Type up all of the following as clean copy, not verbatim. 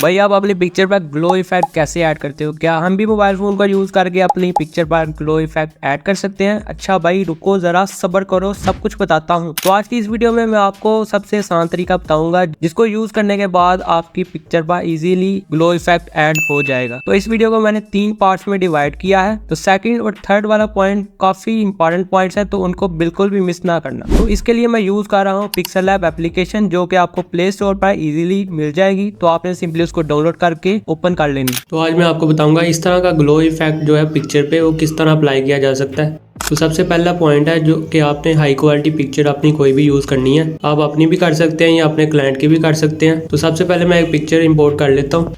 भाई आप अपनी पिक्चर पर ग्लो इफेक्ट कैसे ऐड करते हो? क्या हम भी मोबाइल फोन का यूज करके अपनी पिक्चर पर ग्लो इफेक्ट ऐड कर सकते हैं? अच्छा भाई रुको जरा सब्र करो, सब कुछ बताता हूँ। तो आज की इस वीडियो में मैं आपको सबसे आसान तरीका बताऊंगा जिसको यूज करने के बाद आपकी पिक्चर पर इजीली ग्लो इफेक्ट ऐड हो जाएगा। तो इस वीडियो को मैंने 3 पार्ट्स में डिवाइड किया है। तो सेकंड और थर्ड वाला पॉइंट काफी इंपॉर्टेंट पॉइंट्स है, तो उनको बिल्कुल भी मिस ना करना। तो इसके लिए मैं यूज कर रहा हूँ पिक्सेल लैब एप्लीकेशन, जो कि आपको प्ले स्टोर पर इजीली मिल जाएगी। तो आपने सिंपली उसको डाउनलोड करके ओपन कर लेनी। तो आज मैं आपको बताऊंगा इस तरह का ग्लो इफेक्ट जो है पिक्चर पे वो किस तरह अप्लाई किया जा सकता है। तो सबसे पहला पॉइंट है जो कि आपने हाई क्वालिटी पिक्चर अपनी कोई भी यूज़ करनी है, आप अपनी भी कर सकते हैं या अपने क्लाइंट की भी कर सकते हैं। तो सबसे पहले मैं एक पिक्चर इंपोर्ट कर लेता हूँ।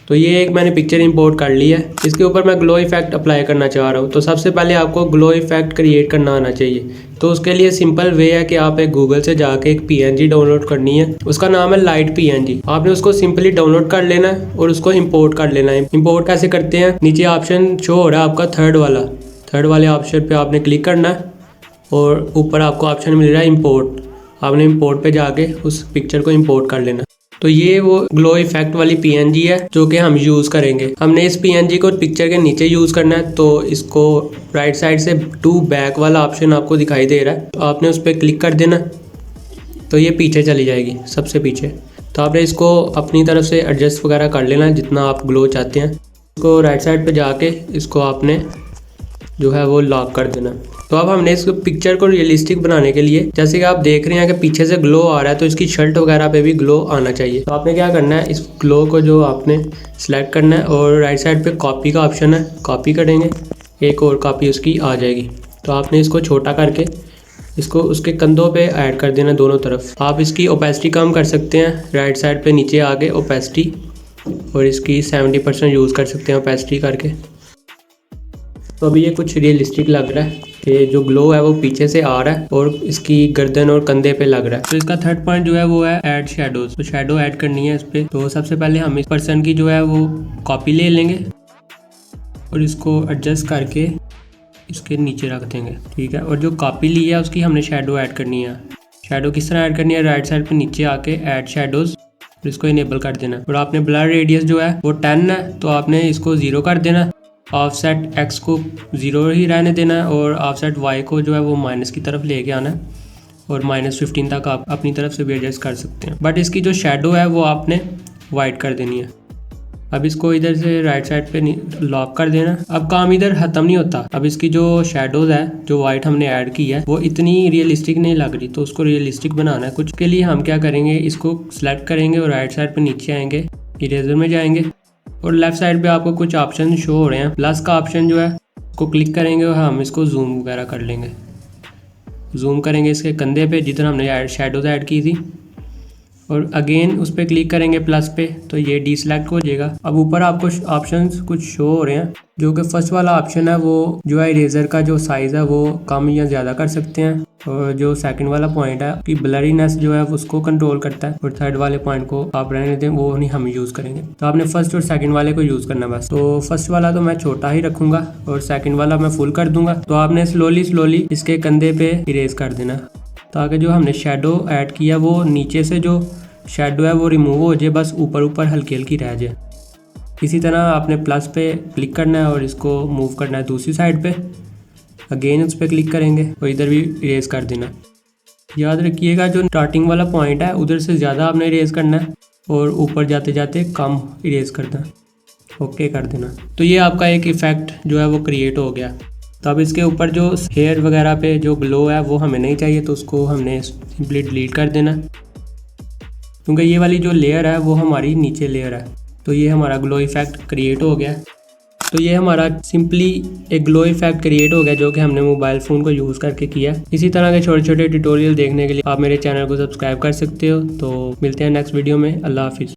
तो ये एक मैंने पिक्चर इंपोर्ट कर ली है, इसके ऊपर मैं ग्लो इफेक्ट अप्लाई करना चाह रहा हूँ। तो सबसे पहले आपको ग्लो इफेक्ट क्रिएट करना आना चाहिए। तो उसके लिए सिंपल वे है कि आप एक गूगल से जाके एक पीएनजी डाउनलोड करनी है, उसका नाम है लाइट पीएनजी। आपने उसको सिंपली डाउनलोड कर लेना है और उसको इंपोर्ट कर लेना है। इंपोर्ट कैसे करते हैं, नीचे ऑप्शन शो हो रहा है आपका थर्ड वाले ऑप्शन पे आपने क्लिक करना है और ऊपर आपको ऑप्शन मिल रहा है इंपोर्ट। आपने इंपोर्ट पे जाके उस पिक्चर को इंपोर्ट कर लेना। तो ये वो ग्लो इफेक्ट वाली पीएनजी है जो कि हम यूज़ करेंगे। हमने इस पीएनजी को पिक्चर के नीचे यूज़ करना है। तो इसको राइट साइड से टू बैक वाला ऑप्शन आपको दिखाई दे रहा है, तो आपने उस पर क्लिक कर देना। तो ये पीछे चली जाएगी, सबसे पीछे। तो आपने इसको अपनी तरफ से एडजस्ट वगैरह कर लेना जितना आप ग्लो चाहते हैं। इसको राइट साइड पे जाके इसको आपने जो है वो लॉक कर देना। तो अब हमने इस पिक्चर को रियलिस्टिक बनाने के लिए, जैसे कि आप देख रहे हैं कि पीछे से ग्लो आ रहा है, तो इसकी शर्ट वगैरह पे भी ग्लो आना चाहिए। तो आपने क्या करना है, इस ग्लो को जो आपने सिलेक्ट करना है और राइट साइड पे कॉपी का ऑप्शन है, कॉपी करेंगे, एक और कॉपी उसकी आ जाएगी। तो आपने इसको छोटा करके इसको उसके कंधों पे ऐड कर देना दोनों तरफ। आप इसकी ओपेसिटी कम कर सकते हैं, राइट साइड पे नीचे आगे ओपेसिटी, और इसकी 70% यूज़ कर सकते हैं ओपेसिटी करके। तो अभी ये कुछ रियलिस्टिक लग रहा है कि जो ग्लो है वो पीछे से आ रहा है और इसकी गर्दन और कंधे पे लग रहा है। तो इसका थर्ड पॉइंट जो है वो है ऐड शैडोज। तो शैडो ऐड करनी है इस पे। तो सबसे पहले हम इस पर्सन की जो है वो कॉपी ले लेंगे और इसको एडजस्ट करके इसके नीचे रख देंगे, ठीक है। और जो कॉपी ली है उसकी हमने शैडो ऐड करनी है। शैडो किस तरह ऐड करनी है, राइट साइड पे नीचे आके ऐड शैडोज, इसको इनेबल कर देना। और आपने ब्लर रेडियस जो है वो 10 है, तो आपने इसको 0 कर देना। ऑफसेट एक्स को 0 ही रहने देना है और ऑफसेट वाई को जो है वो माइनस की तरफ लेके आना है, और -15 तक आप अपनी तरफ से भी एडजस्ट कर सकते हैं। बट इसकी जो शेडो है वो आपने वाइट कर देनी है। अब इसको इधर से राइट साइड पे लॉक कर देना। अब काम इधर ख़त्म नहीं होता। अब इसकी जो शेडोज है जो वाइट हमने ऐड की है वो इतनी रियलिस्टिक नहीं लग रही, तो उसको रियलिस्टिक बनाना है। कुछ के लिए हम क्या करेंगे, इसको सिलेक्ट करेंगे और राइट साइड पे नीचे आएंगे, इरेजर में जाएंगे और लेफ्ट साइड पे आपको कुछ ऑप्शन शो हो रहे हैं। प्लस का ऑप्शन जो है उसको क्लिक करेंगे और हम इसको जूम वगैरह कर लेंगे। जूम करेंगे इसके कंधे पे जिधर हमने शेडोज ऐड की थी, और अगेन उस पर क्लिक करेंगे प्लस पे, तो ये डीसेलेक्ट हो जाएगा। अब ऊपर आपको ऑप्शंस कुछ शो हो रहे हैं, जो कि फर्स्ट वाला ऑप्शन है वो जो है इरेजर का जो साइज़ है वो कम या ज़्यादा कर सकते हैं, और जो सेकंड वाला पॉइंट है कि ब्लरीनेस जो है उसको कंट्रोल करता है, और थर्ड वाले पॉइंट को आप रहने दें, वो नहीं हम यूज़ करेंगे। तो आपने फर्स्ट और सेकंड वाले को यूज़ करना बस। तो फर्स्ट वाला तो मैं छोटा ही रखूँगा और सेकंड वाला मैं फुल कर दूंगा। तो आपने स्लोली इसके कंधे पे इरेज कर देना, ताकि जो हमने शेडो ऐड किया वो नीचे से जो शेडो है वो रिमूव हो जाए, बस ऊपर हल्की हल्की रह जाए। इसी तरह आपने प्लस पे क्लिक करना है और इसको मूव करना है दूसरी साइड पे। अगेन उस पर क्लिक करेंगे और इधर भी इरेज कर देना। याद रखिएगा जो स्टार्टिंग वाला पॉइंट है उधर से ज़्यादा आपने इरेज करना है और ऊपर जाते जाते कम इरेज करना, ओके कर देना। तो ये आपका एक इफ़ेक्ट जो है वो क्रिएट हो गया। तो अब इसके ऊपर जो हेयर वगैरह पे जो ग्लो है वो हमें नहीं चाहिए, तो उसको हमने सिंपली डिलीट कर देना, क्योंकि ये वाली जो लेयर है वो हमारी नीचे लेयर है। तो ये हमारा ग्लो इफेक्ट क्रिएट हो गया। तो ये हमारा सिंपली एक ग्लो इफेक्ट क्रिएट हो गया जो कि हमने मोबाइल फ़ोन को यूज़ करके किया। इसी तरह के छोटे छोटे ट्यूटोरियल देखने के लिए आप मेरे चैनल को सब्सक्राइब कर सकते हो। तो मिलते हैं नेक्स्ट वीडियो में। अल्लाह हाफिज़।